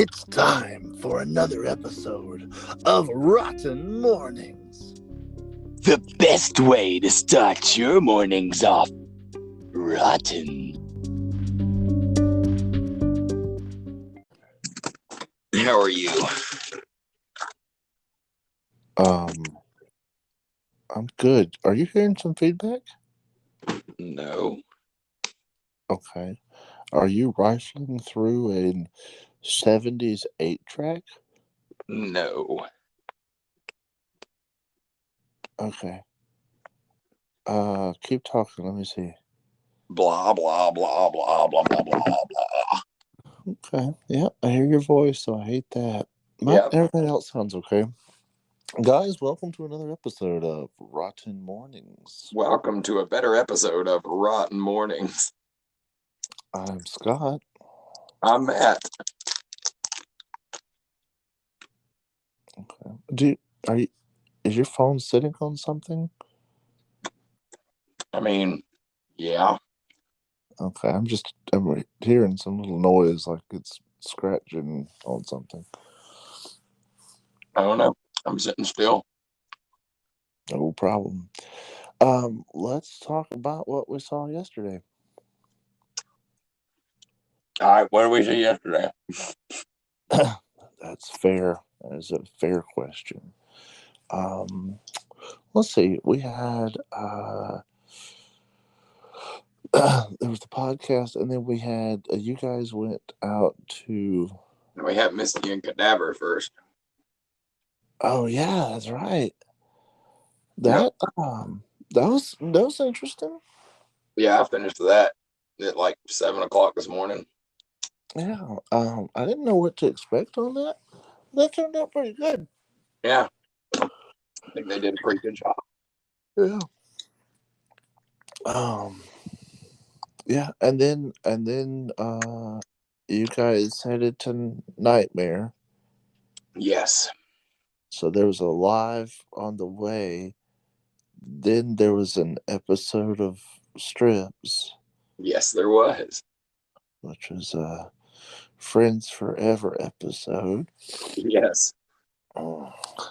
It's time for another episode of Rotten Mournings. The best way to start your mornings off rotten. How are you? I'm good. Are you hearing some feedback? No. Okay. Are you rifling through a 70s 8-track? No. Okay. Keep talking. Let me see. Blah, blah, blah, blah, blah, blah, blah, blah. Okay. Yeah, I hear your voice, so I hate that. Yep. Everything else sounds okay. Guys, welcome to another episode of Rotten Mournings. Welcome to a better episode of Rotten Mournings. I'm Scott. I'm Matt. Okay. Is your phone sitting on something? I mean, yeah. Okay, I'm hearing some little noise like it's scratching on something. I don't know. I'm sitting still. No problem. Let's talk about what we saw yesterday. All right, what did we see yesterday? That's fair. That is a fair question. Let's see. We had there was the podcast, and then we had you guys went out to. We had Misty and Cadaver first. Oh yeah, that's right. That was interesting. Yeah, I finished that at like 7 o'clock this morning. Yeah, I didn't know what to expect on that. That turned out pretty good. Yeah, I think they did a pretty good job. Yeah. Yeah, and then you guys headed to Nightmare. Yes. So there was a live on the way. Then there was an episode of Strips. Yes, there was. Which was a Friends Forever episode. Yes.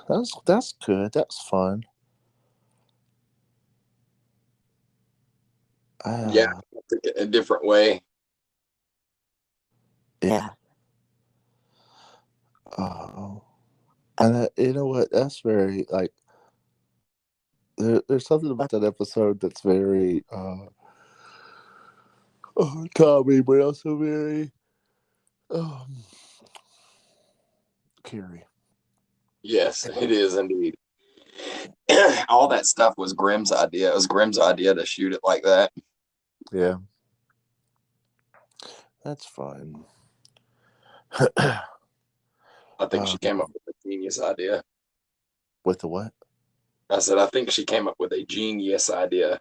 That's good. That's fun. Yeah, a different way. Yeah. And you know what? That's very like. There's something about that episode that's very Tommy, but also very Carrie. Yes, it is indeed. All that stuff was Grimm's idea. It was Grimm's idea to shoot it like that. Yeah. That's fine. I think she came up with a genius idea. With the what? I said, I think she came up with a genius idea.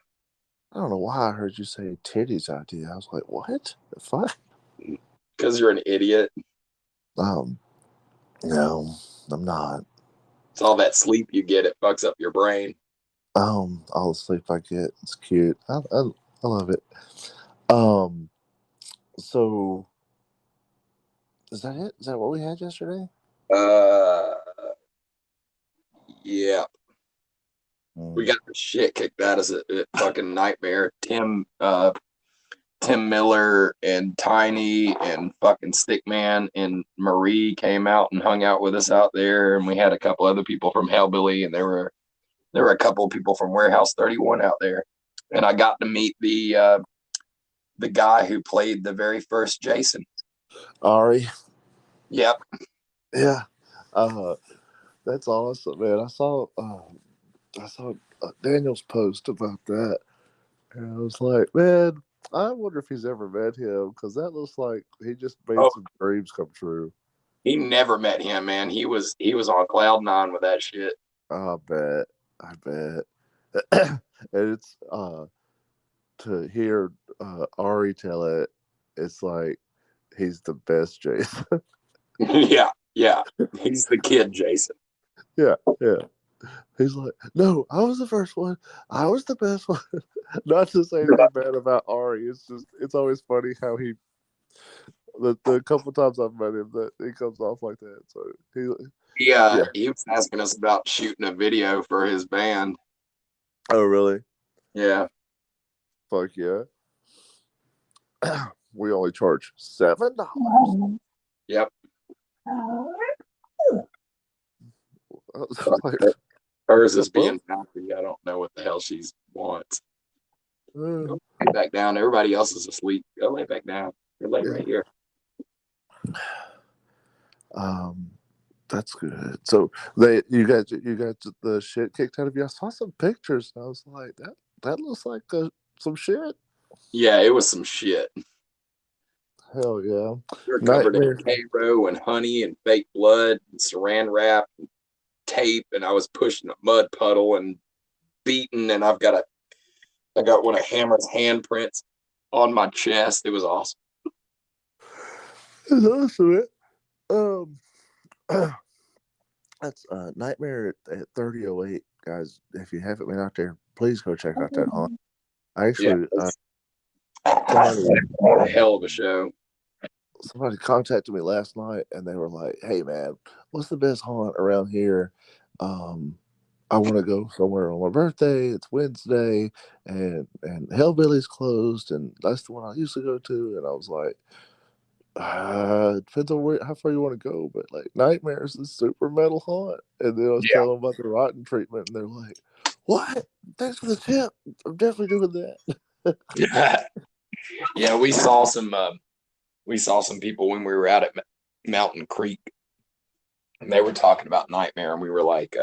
I don't know why I heard you say titties idea. I was like, what? The fuck? Because you're an idiot. No, I'm not. It's all that sleep you get. It fucks up your brain. All the sleep I get. It's cute. I love it. So is that it? Is that what we had yesterday? Yeah. We got the shit kicked out of us at fucking Nightmare. Tim Miller and Tiny and fucking Stickman and Marie came out and hung out with us out there, and we had a couple other people from Hellbilly, and there were a couple of people from Warehouse 31 out there, and I got to meet the guy who played the very first Jason. Ari. Yep. Yeah. That's awesome, man. I saw Daniel's post about that, and I was like, man, I wonder if he's ever met him, because that looks like he just made some dreams come true. He never met him, man. He was on cloud nine with that shit. I bet. And it's to hear Ari tell it, it's like he's the best Jason. Yeah. He's the kid Jason. Yeah. He's like, no, I was the first one. I was the best one. Not to say anything bad about Ari. It's always funny how he The couple times I've met him, that he comes off like that. So Yeah, yeah. he was asking us about shooting a video for his band. Oh, really? Yeah. Fuck yeah. We only charge $7. Yep. Like, Hers is well, being happy. I don't know what the hell she wants. uh, Go lay back down. Everybody else is asleep. Go lay back down. You're lay right here. that's good. So you got the shit kicked out of you. I saw some pictures. And I was like, that looks like some shit. Yeah, it was some shit. Hell yeah. You're covered in Nightmare. K-Row and honey and fake blood and saran wrap and tape, and I was pushing a mud puddle and beaten, and I got one of Hammer's handprints on my chest. It was awesome. That's awesome. That's Nightmare at 3008, guys. If you haven't been out there, please go check out that haunt. I Yeah, actually somebody a hell of a show. Somebody contacted me last night and they were like, "Hey man, what's the best haunt around here? I want to go somewhere on my birthday. It's Wednesday, and Hellbilly's closed, and that's the one I used to go to." And I was like, it depends on how far you want to go, but like Nightmare's the super metal haunt. And then I was telling them about the rotten treatment, and they're like, "What? Thanks for the tip. I'm definitely doing that." Yeah, we saw some people when we were out at Mountain Creek, and they were talking about Nightmare, and we were like,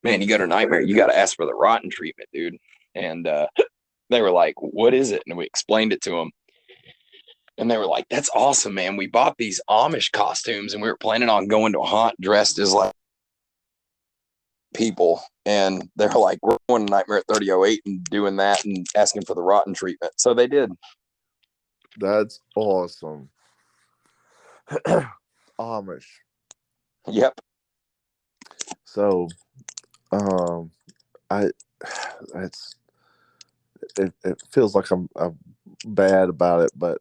man, you go to Nightmare, you got to ask for the rotten treatment, dude. And they were like, what is it? And we explained it to them. And they were like, that's awesome, man. We bought these Amish costumes, and we were planning on going to a haunt dressed as like people. And they're like, we're going to Nightmare at 3008 and doing that and asking for the rotten treatment. So they did. That's awesome. Amish. Yep. So, it feels like I'm bad about it, but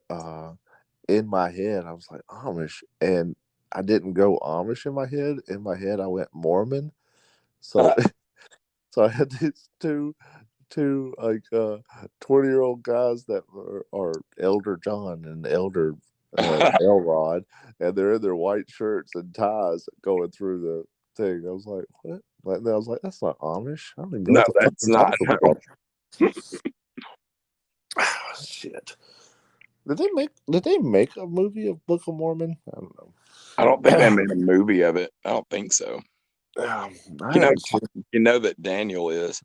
in my head I was like Amish, and I didn't go Amish in my head. In my head I went Mormon. So so I had these two like 20-year-old guys that are Elder John and Elder Elrod, and they're in their white shirts and ties going through the thing. I was like, what? And then I was like, that's not Amish. I don't even know No, what the fuck that's you're not. talking about. Shit. Did they make a movie of Book of Mormon? I don't know. I don't think they made a movie of it. I don't think so. You know that Daniel is.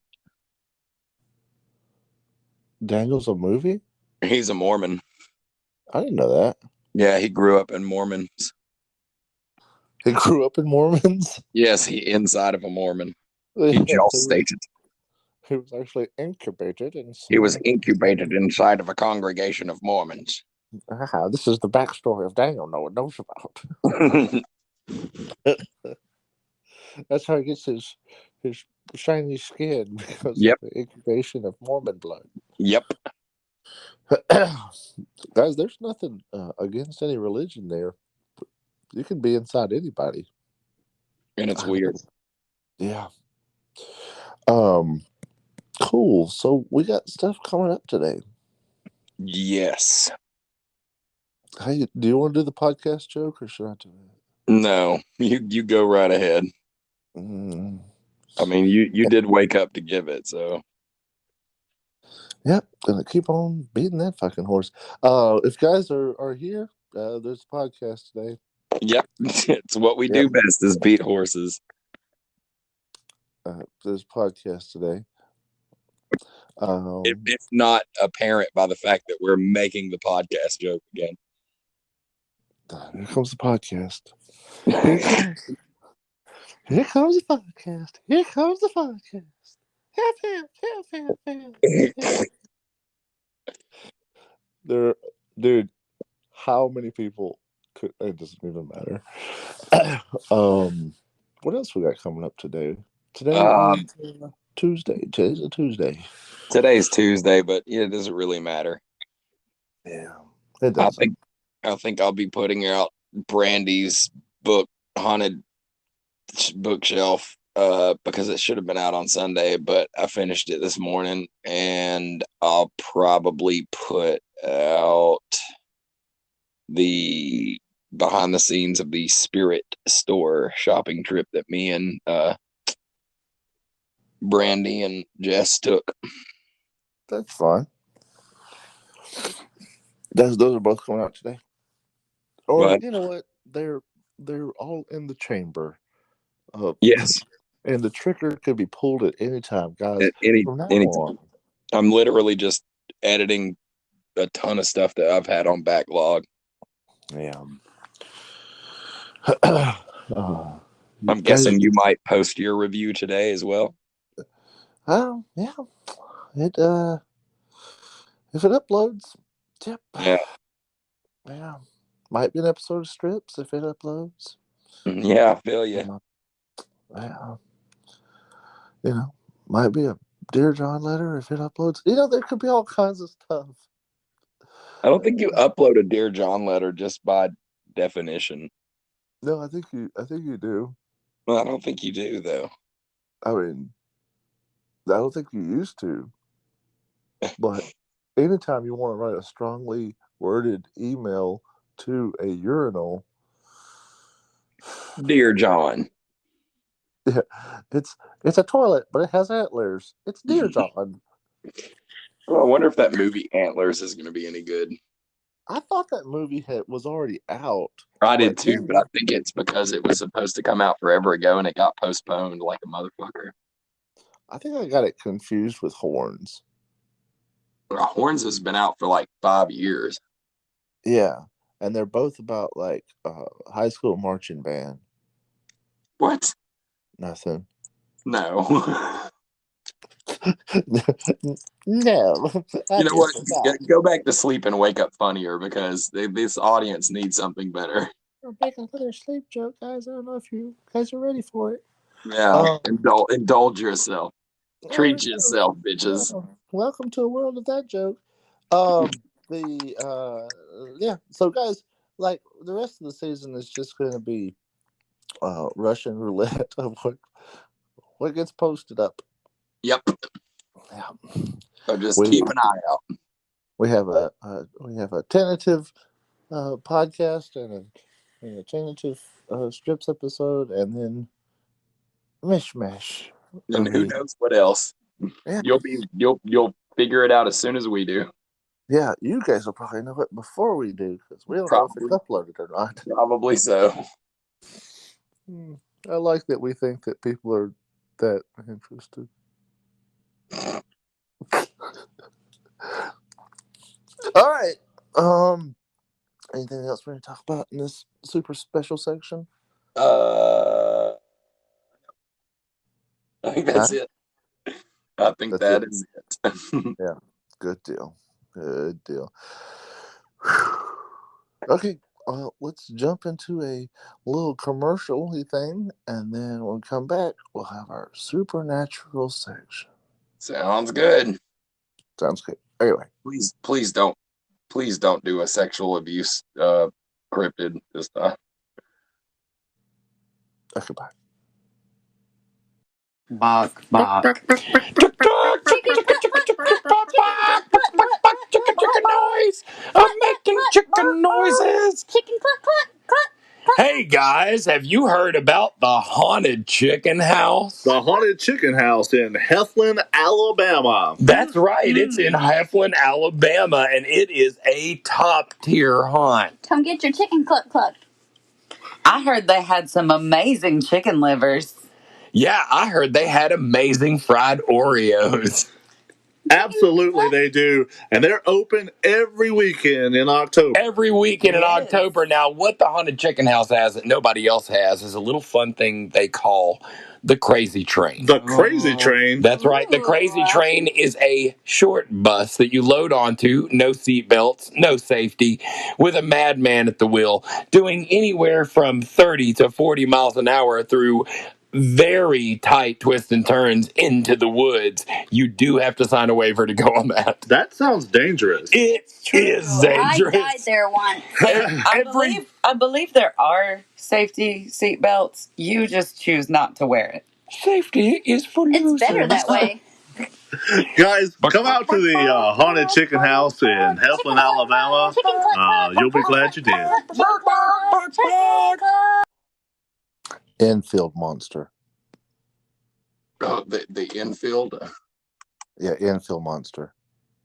Daniel's a movie? He's a Mormon. I didn't know that. Yeah, he grew up in Mormons. He grew up in Mormons? Yes, he inside of a Mormon. He gestated. He was actually incubated inside. He was incubated inside of a congregation of Mormons. This is the backstory of Daniel no one knows about. That's how he gets his shiny skin, because of the incubation of Mormon blood. Yep. Guys, there's nothing against any religion there. You can be inside anybody. And it's weird. Yeah. Cool. So we got stuff coming up today. Yes. Hey, do you want to do the podcast joke, or should I do it? No, you go right ahead. I mean, you did wake up to give it, so. Yep, gonna keep on beating that fucking horse. If guys are here, there's a podcast today. Yep, it's what we do best is beat horses. There's a podcast today. If not apparent by the fact that we're making the podcast joke again. Here comes the podcast. Here comes the podcast. Here comes the podcast. Dude, how many people could? It doesn't even matter. What else we got coming up today? Today is Tuesday. Today's a Tuesday. Today's Tuesday, but it doesn't really matter. Yeah, it doesn't. I think I'll be putting out Brandy's book, Haunted Bookshelf, because it should have been out on Sunday, but I finished it this morning, and I'll probably put out the behind the scenes of the Spirit Store shopping trip that me and Brandy and Jess took. That's fine. Those are both coming out today. Or But you know what? They're all in the chamber. yes, And the trigger could be pulled at any time, guys. at any From now anytime. on. I'm literally just editing a ton of stuff that I've had on backlog. Yeah. I'm Guys, guessing you might post your review today as well. yeah. It if it uploads, yep. Yeah. Yeah. Might be an episode of Strips if it uploads. Yeah, I feel you. Yeah. You know, might be a Dear John letter if it uploads. You know, there could be all kinds of stuff. I don't think you upload a Dear John letter just by definition. No, I think you do. Well, I don't think you do though. I mean, I don't think you used to. But anytime you want to write a strongly worded email to a urinal, Dear John. yeah, it's a toilet, but it has antlers. It's Dear John. Well, I wonder if that movie Antlers is going to be any good. I thought that movie was already out. I did But too, but I think it's because it was supposed to come out forever ago and it got postponed like a motherfucker. I think I got it confused with Horns. Horns has been out for like 5 years. Yeah, and they're both about like high school marching band. What? Nothing. No. No. You know what? Go back to sleep and wake up funnier because this audience needs something better. We're back for their sleep joke, guys. I don't know if you guys are ready for it. Yeah, indulge yourself. Treat yourself, bitches. Welcome to a world of that joke. Yeah. So, guys, like the rest of the season is just going to be Russian roulette of what gets posted up. Yep. Yeah. So just keep an eye out. We have a tentative podcast and a tentative strips episode, and then mishmash. And who knows what else? Yeah. You'll figure it out as soon as we do. Yeah, you guys will probably know it before we do because we don't know if it's uploaded or not. Probably so. I like that we think that people are that interested. All right. Anything else we're going to talk about in this super special section? I think that's it. I think that is it. Yeah. Good deal. Good deal. Okay. Well, let's jump into a little commercial thing, and then when we come back, we'll have our supernatural section. Sounds good. Sounds good. Anyway, please don't do a sexual abuse cryptid this time. Okay, bye. Bark, bark. Chicken noise! I'm making chicken noises! Chicken cluck, cluck, cluck, cluck. Hey guys, have you heard about the haunted chicken house? The Haunted Chicken House in Heflin, Alabama. That's right, it's in Heflin, Alabama, and it is a top tier haunt. Come get your chicken cluck, cluck. I heard they had some amazing chicken livers. Yeah, I heard they had amazing fried Oreos. Absolutely, they do. And they're open every weekend in October. Every weekend in October. Now, what the Haunted Chicken House has that nobody else has is a little fun thing they call the Crazy Train. The Crazy Train? That's right. The Crazy Train is a short bus that you load onto, no seatbelts, no safety, with a madman at the wheel, doing anywhere from 30 to 40 miles an hour through very tight twists and turns into the woods, you do have to sign a waiver to go on that. That sounds dangerous. It is dangerous. I died there once. Hey, I believe there are safety seat belts. You just choose not to wear it. Safety is for losers. It's better that way. Guys, come out to the Haunted Chicken House in Heflin, Alabama. You'll be glad you did. Enfield Monster. The infield. Yeah, Enfield Monster.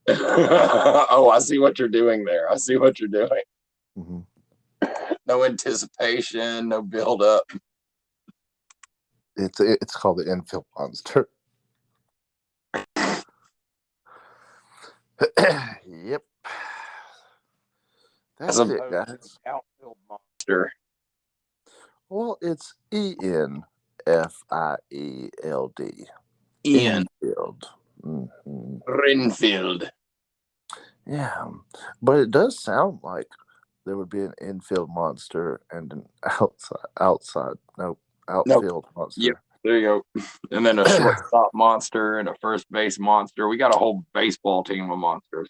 Oh, I see what you're doing there. I see what you're doing. Mm-hmm. No anticipation, no build up. It's called the Enfield Monster. Yep. That's As it, opposed guys. to outfield monster. Well, it's ENFIELD. Ian Enfield. Mm-hmm. Renfield. Yeah, but it does sound like there would be an infield monster and an outfield monster. Yep, there you go. And then a shortstop monster and a first base monster. We got a whole baseball team of monsters.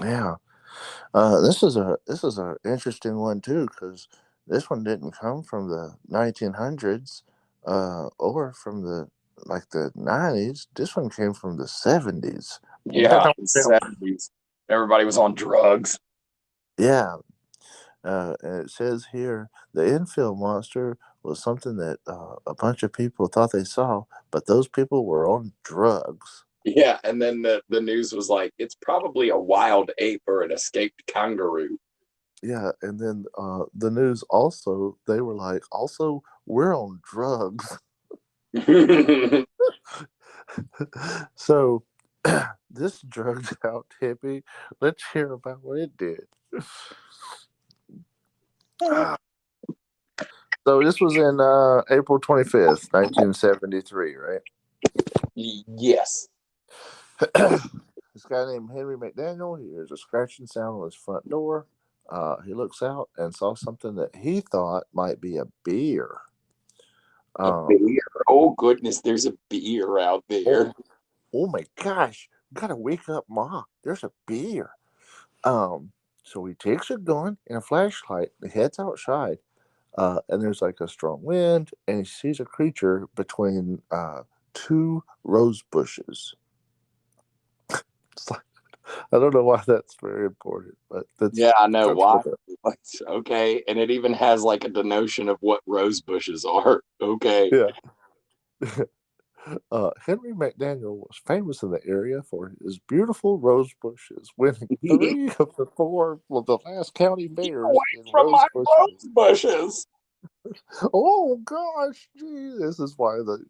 Yeah, this is a interesting one too, because this one didn't come from the 1900s or from the 90s. This one came from the 70s. Yeah, the 70s. Everybody was on drugs. Yeah. And it says here the infield monster was something that a bunch of people thought they saw, but those people were on drugs. Yeah, and then the news was like, it's probably a wild ape or an escaped kangaroo. Yeah, and then the news also, they were like, also, we're on drugs. So, this drugged out hippie, let's hear about what it did. So this was in April 25th, 1973, right? Yes. This guy named Henry McDaniel, he hears a scratching sound on his front door. He looks out and saw something that he thought might be a beer. A beer? Oh, goodness, there's a beer out there. Oh my gosh, gotta wake up, Ma. There's a beer. So he takes a gun and a flashlight and heads outside. And there's like a strong wind, and he sees a creature between two rose bushes. It's like, I don't know why that's very important, but that's I know why. Okay, and it even has like a denotion of what rose bushes are. Okay. Yeah. Henry McDaniel was famous in the area for his beautiful rose bushes, winning 3 of the 4 of the last county fairs in rose bushes. Oh gosh, gee, this is why the.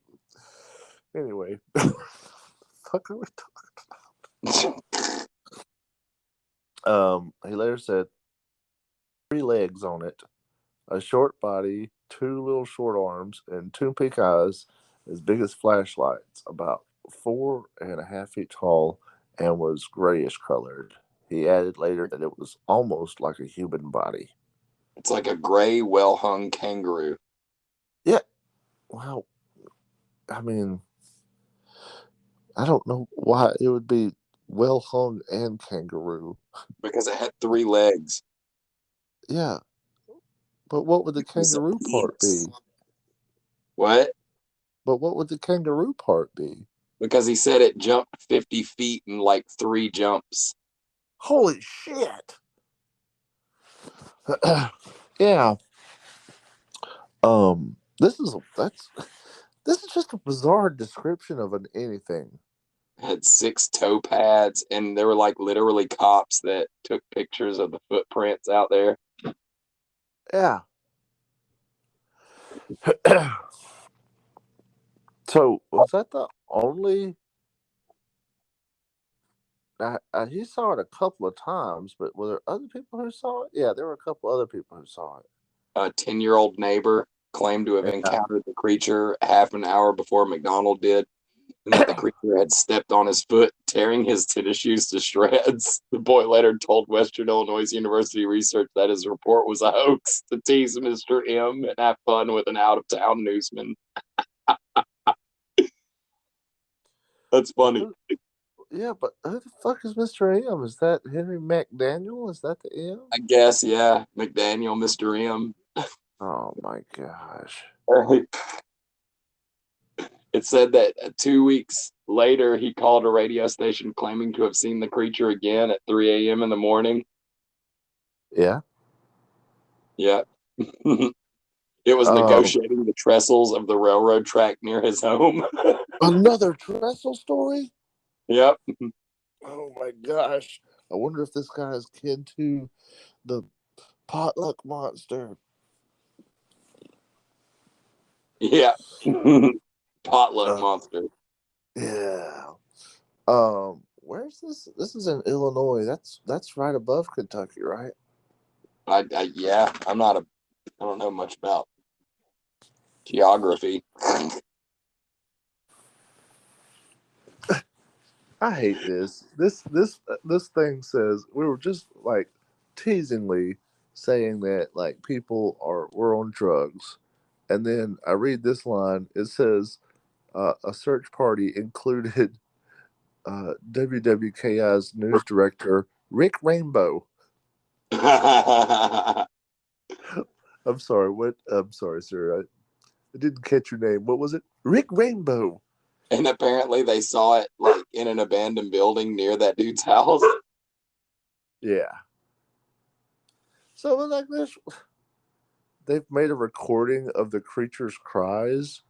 Anyway, fuck are we talking about? He later said 3 legs on it, a short body, 2 little short arms, and 2 pink eyes as big as flashlights, about 4.5 feet tall, and was grayish colored. He added later that it was almost like a human body. It's like a gray, well-hung kangaroo. Yeah. Wow. I mean, I don't know why it would be well hung and kangaroo. Because it had 3 legs. Yeah. But what would the kangaroo part be? What? But what would the kangaroo part be? Because he said it jumped 50 feet in like 3 jumps. Holy shit. Yeah. This is just a bizarre description of anything. It had 6 toe pads, and there were like literally cops that took pictures of the footprints out there. Yeah. So was that the only? He saw it a couple of times, but were there other people who saw it? Yeah, there were a couple other people who saw it. A 10-year-old neighbor claimed to have encountered the creature half an hour before McDonald did, and that the creature had stepped on his foot, tearing his tennis shoes to shreds. The boy later told Western Illinois University research that his report was a hoax to tease Mr. M and have fun with an out-of-town newsman. That's funny. Yeah, but who the fuck is Mr. M? Is that Henry McDaniel? Is that the M? I guess, yeah. McDaniel, Mr. M. Oh my gosh. It said that 2 weeks later, he called a radio station claiming to have seen the creature again at 3 a.m. in the morning. Yeah. Yeah. It was negotiating the trestles of the railroad track near his home. Another trestle story? Yep. Oh my gosh. I wonder if this guy is kin to the potluck monster. Yeah. Potluck monster. Yeah. Where's this? This is in Illinois. That's right above Kentucky, right? Yeah, I don't know much about geography. I hate this. This thing says we were just like teasingly saying that like people were on drugs, and then I read this line. It says a search party included WWKI's news director Rick Rainbow. And I'm sorry. What? I'm sorry, sir. I didn't catch your name. What was it? Rick Rainbow. apparently they saw it like in an abandoned building near that dude's house. Yeah. So like this, they've made a recording of the creature's cries.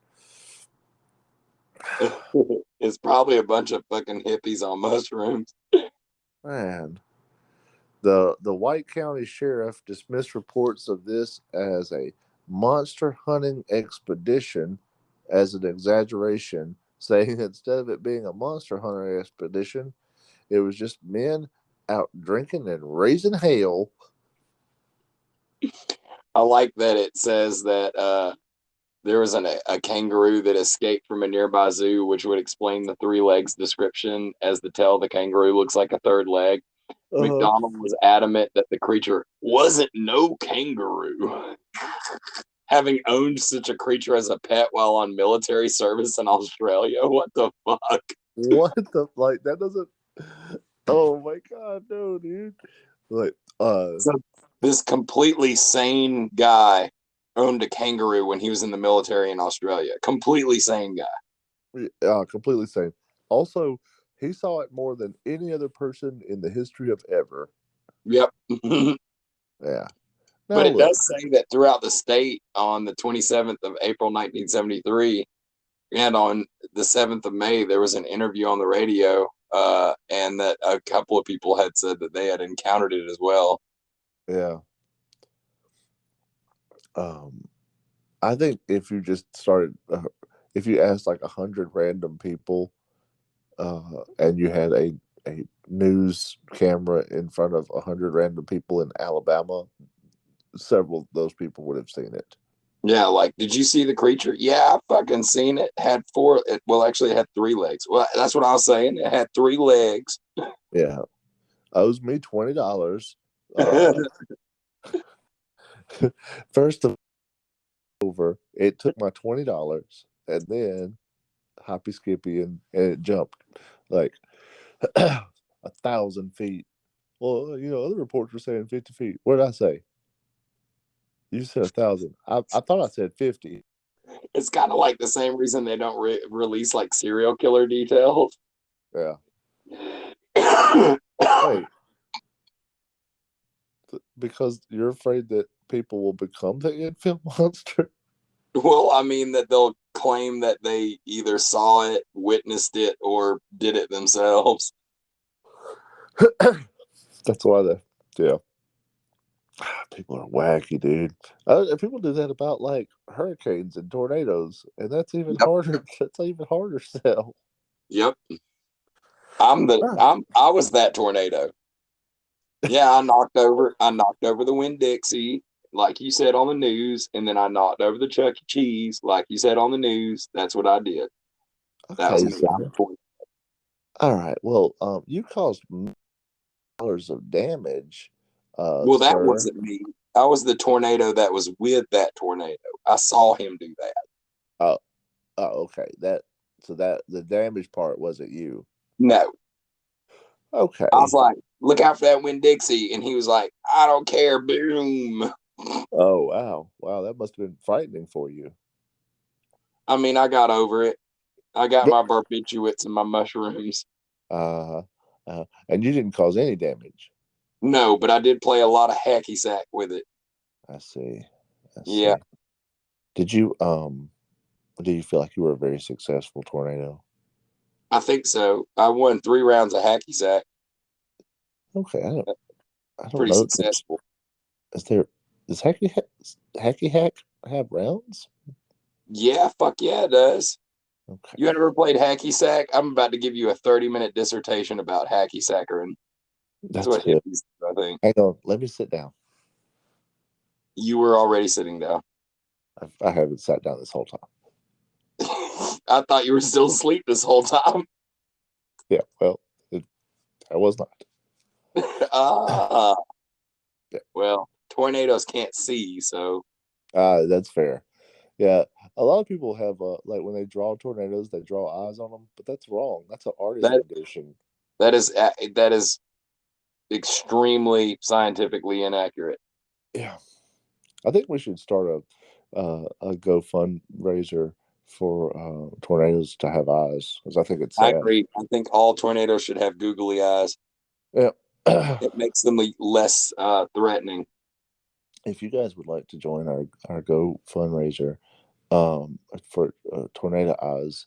It's probably a bunch of fucking hippies on mushrooms. Man, the White County Sheriff dismissed reports of this as a monster hunting expedition as an exaggeration, saying instead of it being a monster hunting expedition, it was just men out drinking and raising hell. I like that it says that there was a kangaroo that escaped from a nearby zoo, which would explain the 3 legs description, as the tail of the kangaroo looks like a third leg. McDonald was adamant that the creature wasn't no kangaroo, having owned such a creature as a pet while on military service in Australia. What the fuck? What the like? That doesn't. Oh my god, no, dude. Like, So this completely sane guy owned a kangaroo when he was in the military in Australia. Completely sane guy. completely same. Also, he saw it more than any other person in the history of ever. Yep. Yeah. But it does say that throughout the state on the 27th of April, 1973, and on the 7th of May, there was an interview on the radio, and that a couple of people had said that they had encountered it as well. Yeah. I think if you just started, if you asked like 100 random people, and you had a news camera in front of 100 random people in Alabama, several of those people would have seen it. Yeah, like, did you see the creature? Yeah, I fucking seen it. Had 4. Actually, it had 3 legs. Well, that's what I was saying. It had 3 legs. Yeah. Owes me $20. First of over, it took my $20, and then hoppy skippy and it jumped like 1,000 feet. Well, other reports were saying 50 feet. What did I say? You said 1,000. I thought I said 50. It's kind of like the same reason they don't release like serial killer details. Yeah. Wait. Because you're afraid that people will become the Enfield monster? Well, I mean that they'll claim that they either saw it, witnessed it, or did it themselves. That's why people are wacky, dude. People do that about like hurricanes and tornadoes, and that's even harder. That's even harder sell. Yep. I was that tornado. Yeah, I knocked over the Winn-Dixie, like you said on the news, and then I knocked over the Chuck E. Cheese, like you said on the news. That's what I did. That was me. All right. Well, you caused dollars of damage. Well, that sir. wasn't me. I was the tornado that was with that tornado. I saw him do that. Oh, okay. That So that the damage part wasn't you. No. Okay. I was like, look out for that Winn-Dixie. And he was like, I don't care. Boom. Oh, wow. Wow, that must have been frightening for you. I mean, I got over it. I got my barbiturates and my mushrooms. And you didn't cause any damage. No, but I did play a lot of hacky sack with it. I see. Yeah. Did you feel like you were a very successful tornado? I think so. I won 3 rounds of hacky sack. Okay, I don't Pretty know. successful. Does hacky hack have rounds? Yeah, fuck yeah, it does. Okay. You ever played hacky sack? I'm about to give you a 30-minute dissertation about hacky sackering. That's what good. hippies do, I think. Hang on, let me sit down. You were already sitting down. I haven't sat down this whole time. I thought you were still asleep this whole time. Yeah, well, I was not. Yeah. Well, tornadoes can't see, so. That's fair. Yeah, a lot of people have like when they draw tornadoes, they draw eyes on them, but that's wrong. That's an artist rendition. That is extremely scientifically inaccurate. Yeah, I think we should start a GoFundRaiser for tornadoes to have eyes, because I think it's sad. I agree. I think all tornadoes should have googly eyes. Yeah, it makes them less threatening. If you guys would like to join our GoFundRaiser for tornado eyes,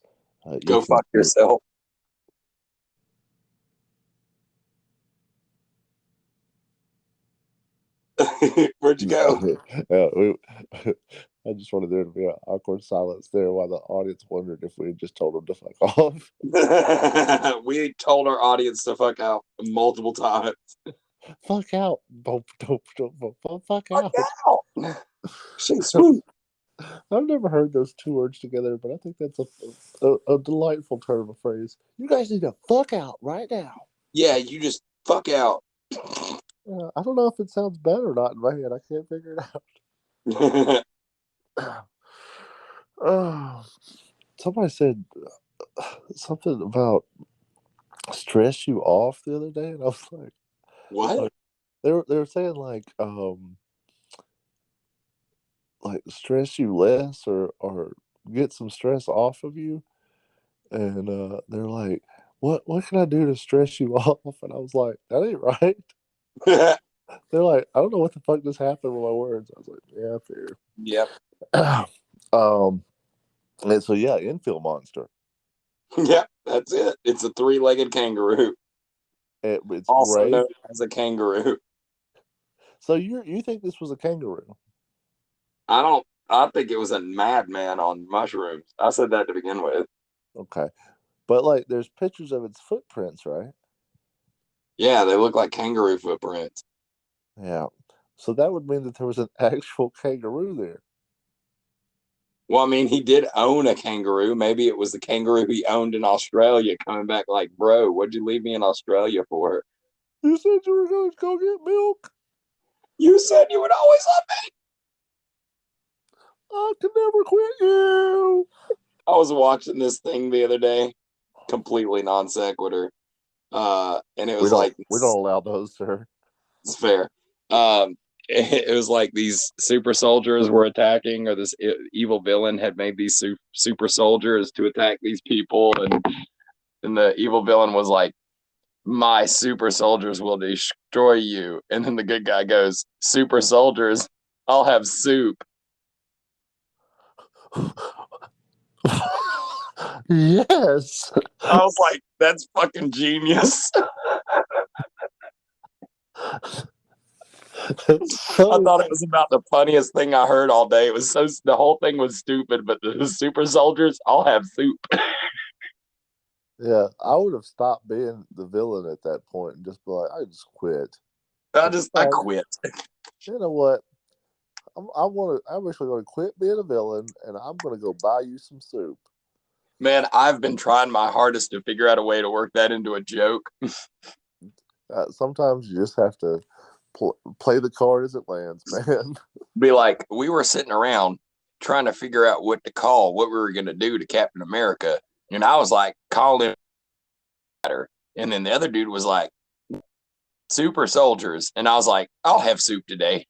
go fuck yourself. Where'd you go? I just wanted there to be an awkward silence there while the audience wondered if we had just told them to fuck off. We told our audience to fuck out multiple times. Fuck out. Fuck out. She's sweet. I've never heard those two words together, but I think that's a delightful turn of a phrase. You guys need to fuck out right now. Yeah, you just fuck out. I don't know if it sounds better or not in my head. I can't figure it out. Somebody said something about stress you off the other day, and I was like, what? They were saying like stress you less or get some stress off of you, and they're like, what can I do to stress you off? And I was like, that ain't right. They're like, I don't know what the fuck just happened with my words. I was like, yeah, fair. Yep. And so yeah, infield monster. Yep, that's it. It's a 3-legged kangaroo. It's also gray. known as a kangaroo. So you think this was a kangaroo? I think it was a madman on mushrooms. I said that to begin with. Okay. But like there's pictures of its footprints, right? Yeah, they look like kangaroo footprints. Yeah. So that would mean that there was an actual kangaroo there. Well, I mean, he did own a kangaroo. Maybe it was the kangaroo he owned in Australia coming back like, bro, what'd you leave me in Australia for? You said you were going to go get milk. You said you would always love me. I could never quit you. I was watching this thing the other day, completely non sequitur. And it was we don't allow those, sir. It's fair. It was like these super soldiers were attacking, or this evil villain had made these super soldiers to attack these people, and the evil villain was like, my super soldiers will destroy you. And then the good guy goes, super soldiers, I'll have soup. Yes. I was like, that's fucking genius. I thought it was about the funniest thing I heard all day. It was the whole thing was stupid, but the super soldiers, I'll have soup. Yeah, I would have stopped being the villain at that point and just be like, I just quit. I quit. You know what? I'm actually going to quit being a villain, and I'm going to go buy you some soup. Man, I've been trying my hardest to figure out a way to work that into a joke. Sometimes you just have to play the card as it lands, man. Be like, we were sitting around trying to figure out what to call, what we were going to do to Captain America. And I was like, call him. And then the other dude was like, super soldiers. And I was like, I'll have soup today.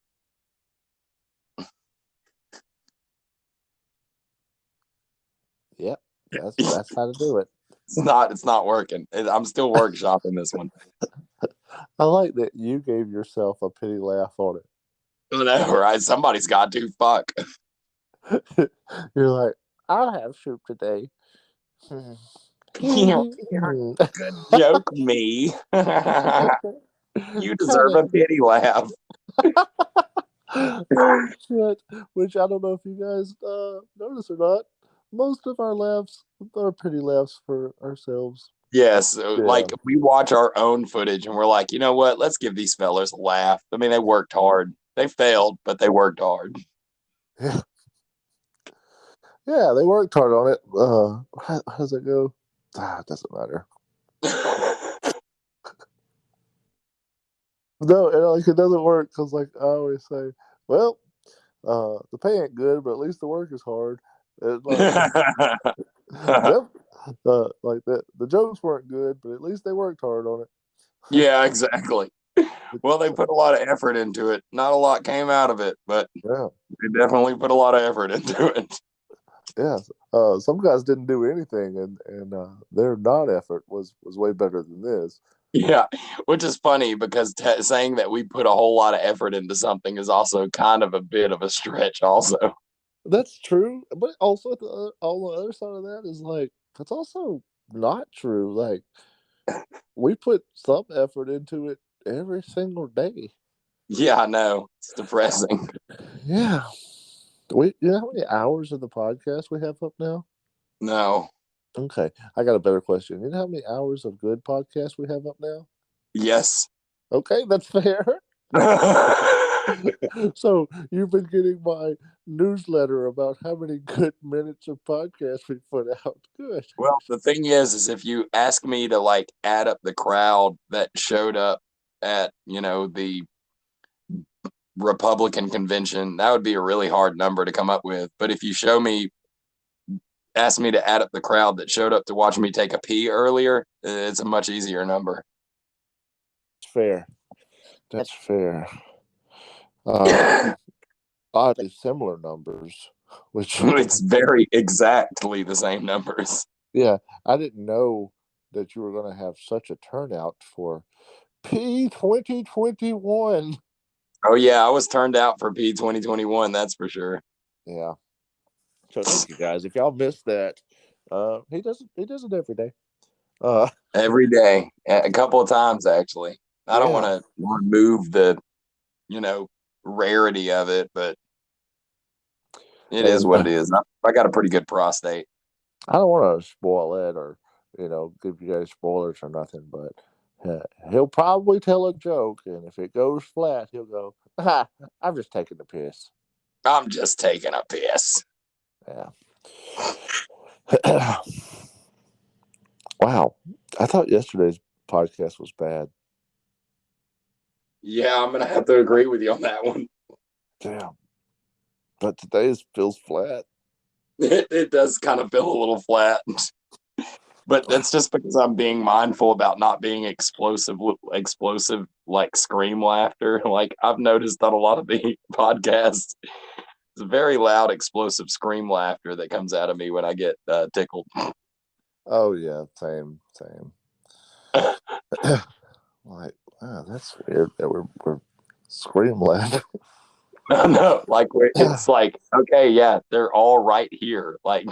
Yep, that's how to do it. It's not working. I'm still workshopping this one. I like that you gave yourself a pity laugh on it. Whatever, right? Somebody's got to fuck. You're like, I'll have soup today. Good joke, me. You deserve a pity laugh. Oh shit! Which I don't know if you guys notice or not. Most of our laughs are pity laughs for ourselves. Yes, Yeah. like we watch our own footage and we're like, you know what? Let's give these fellas a laugh. I mean, they worked hard. They failed, but they worked hard. Yeah, yeah, they worked hard on it. How does it go? It doesn't matter. No, like it doesn't work because, like I always say, well, the pay ain't good, but at least the work is hard. Like, yep, like that. The jokes weren't good, but at least they worked hard on it. Yeah, exactly. Well, they put a lot of effort into it. Not a lot came out of it, but yeah, they definitely put a lot of effort into it. yeah. Some guys didn't do anything, and their non-effort was way better than this. Yeah, which is funny because saying that we put a whole lot of effort into something is also kind of a bit of a stretch, also. That's true, but also on the other side of that is like that's also not true. Like we put some effort into it every single day. Yeah, I know. It's depressing. Yeah. You know how many hours of the podcast we have up now? No. Okay. I got a better question. You know how many hours of good podcast we have up now? Yes. Okay, that's fair. So you've been getting my newsletter about how many good minutes of podcast we put out. Good. Well, the thing is if you ask me to like add up the crowd that showed up at, the Republican convention, that would be a really hard number to come up with. But if you ask me to add up the crowd that showed up to watch me take a pee earlier, it's a much easier number. Fair. That's fair. Oddly similar numbers, which It's very exactly the same numbers. yeah, I didn't know that you were going to have such a turnout for P 2021. Oh yeah, I was turned out for P 2021. That's for sure. Yeah. So thank you guys. If y'all missed that, he does it every day. Every day, a couple of times actually. I don't want to remove the, rarity of it, but it is what it is. I got a pretty good prostate. I don't want to spoil it or give you guys spoilers or nothing, but he'll probably tell a joke, and if it goes flat, he'll go, "I'm just taking the piss." I'm just taking a piss. Yeah. Wow. I thought yesterday's podcast was bad. Yeah, I'm gonna have to agree with you on that one. Damn. But today's feels flat. It does kind of feel a little flat. But that's just because I'm being mindful about not being explosive like scream laughter. Like I've noticed on a lot of the podcasts, it's a very loud, explosive scream laughter that comes out of me when I get tickled. Oh yeah, same. Like, wow, that's weird that we're scream laughing. No, like it's like, okay, yeah, they're all right here. Like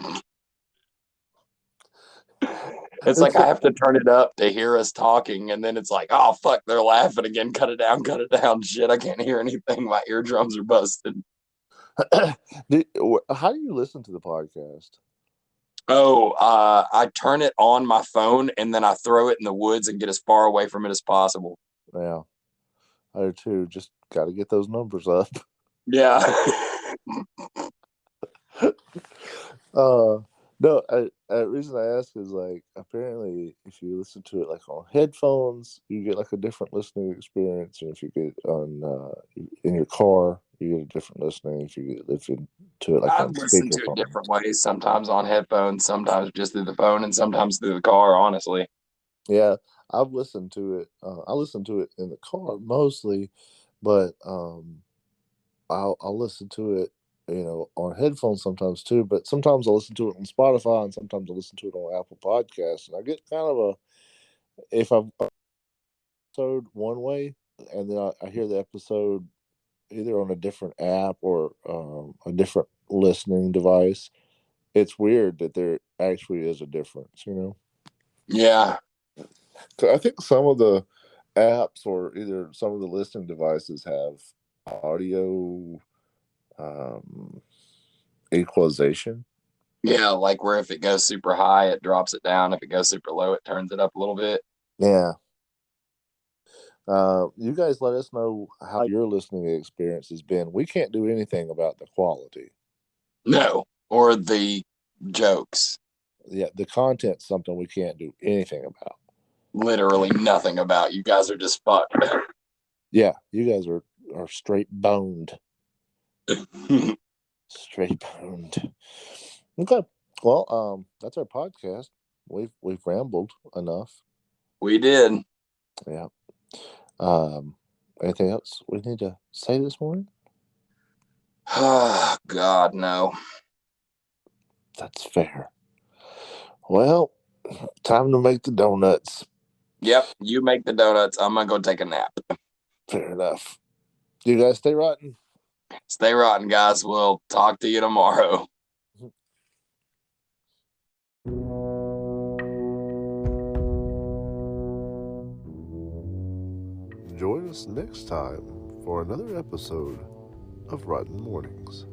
it's like I have to turn it up to hear us talking, and then it's like, oh fuck, they're laughing again. Cut it down. Shit, I can't hear anything. My eardrums are busted. How do you listen to the podcast? Oh, I turn it on my phone and then I throw it in the woods and get as far away from it as possible. Yeah, I do too. Just got to get those numbers up. Yeah. No, the reason I ask is like apparently if you listen to it like on headphones, you get like a different listening experience, and if you get on in your car, You get a different listening if you listen to it like I on listen to it speakerphone. different ways, sometimes on headphones, sometimes just through the phone, and sometimes through the car, honestly. Yeah, I've listened to it. I listen to it in the car mostly, but I'll listen to it, on headphones sometimes too. But sometimes I listen to it on Spotify, and sometimes I listen to it on Apple Podcasts. And I get kind of if I've episode one way, and then I hear the episode either on a different app or a different listening device. It's weird that there actually is a difference, Yeah. 'Cause I think some of the apps or either some of the listening devices have audio um, equalization. Yeah, like where if it goes super high, it drops it down. If it goes super low, it turns it up a little bit. Yeah. You guys let us know how your listening experience has been. We can't do anything about the quality. No, or the jokes. Yeah, the content's something we can't do anything about. Literally nothing about. You guys are just fucked. Yeah, you guys are straight boned. Straight boned. Okay. Well, that's our podcast. We've rambled enough. We did. Yeah. Anything else we need to say this morning? Oh, God, no. That's fair. Well, time to make the donuts. Yep, you make the donuts. I'm gonna go take a nap. Fair enough. You guys stay rotten. Stay rotten, guys. We'll talk to you tomorrow. Join us next time for another episode of Rotten Mournings.